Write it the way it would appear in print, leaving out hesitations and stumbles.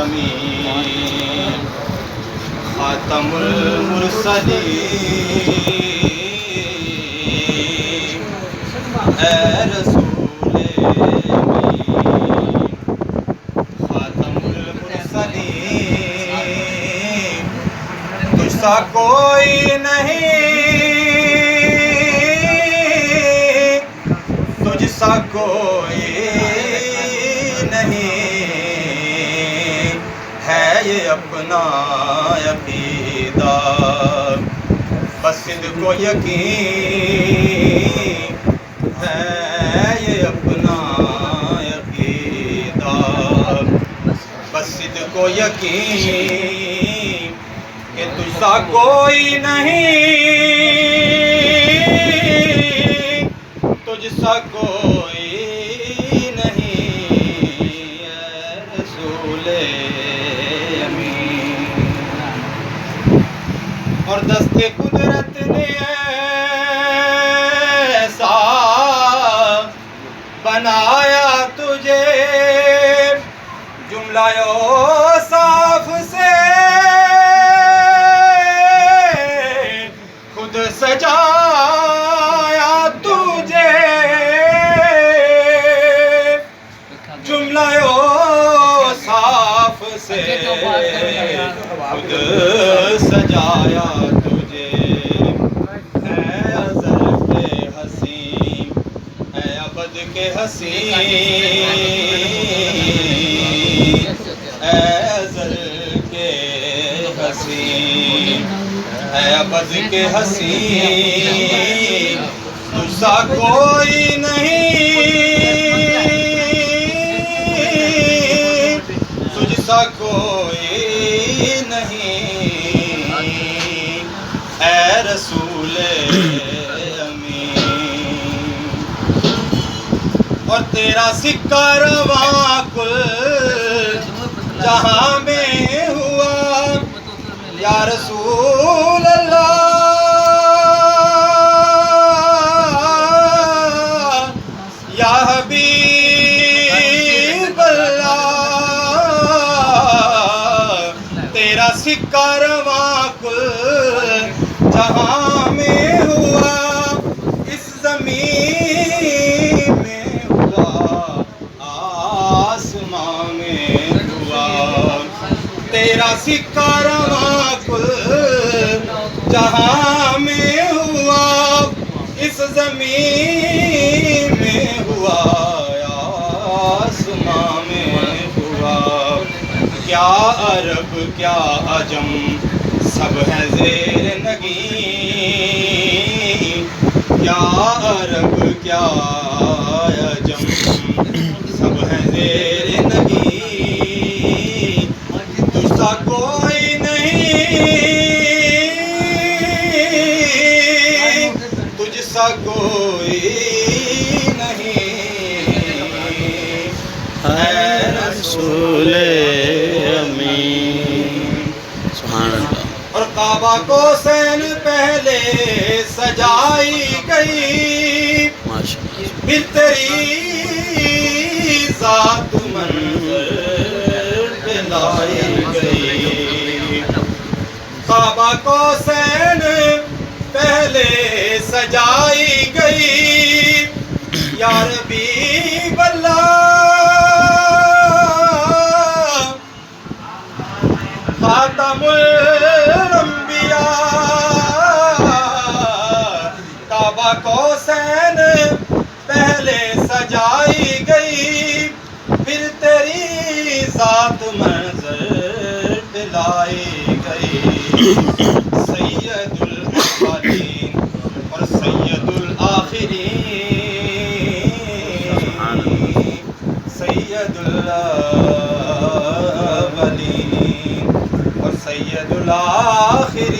امین خاتم المرسلین اے رسول امین خاتم المرسلین تجھ سا کوئی نہیں، تجھ سا کوئی نہیں ہے یہ اپنا عقیدہ، بس صدق و یقین ہے یہ اپنا عقیدہ، بس صدق و یقین کہ تجھ سا کوئی نہیں، تجھ سا کوئی نہیں اے رسول امین۔ اور دست قدرت نے ایسا بنایا تجھے، جملہ اوصاف سے خود سجایا تجھے، جملہ اوصاف سے خود سجایا تجھے، اے ازل کے حسین اے ابد کے حسین، اے ازل کے حسین اے ابد کے حسین، تجھ سا کوئی نہیں، تجھ سا کوئی نہیں اے رسول امین۔ اور تیرا سکہ رواں کل جہاں میں ہوا، یا رسول اللہ یا حبیب اللہ، تیرا سکہ رواں کل جہاں میں ہوا، اس زمین میں ہوا آسمان میں ہوا، تیرا سکہ رواں کل جہاں میں ہوا، اس زمین میں ہوا آسمان میں ہوا، کیا عرب کیا عجم سب ہیں زیر نگین، کیا عرب کیا عجم سب ہیں زیر نگین، تجھ سا کوئی نہیں، تجھ سا کوئی نہیں اے رسول امین۔ سبحان اللہ۔ اور کعبہ کو سین پہلے سجائی گئی، پھر تیری ذات منظر پہ لائی گئی، کعبہ کو سین پہلے سجائی گئی، یا ربیب اللہ خاتم الانبیاء، کعبہ کو سین پہلے سجائی گئی، پھر تیری ذات منظر پہ لائی گئی، سید الاولین اور سید الاخرین، سید الاولین اور سید الاخرین،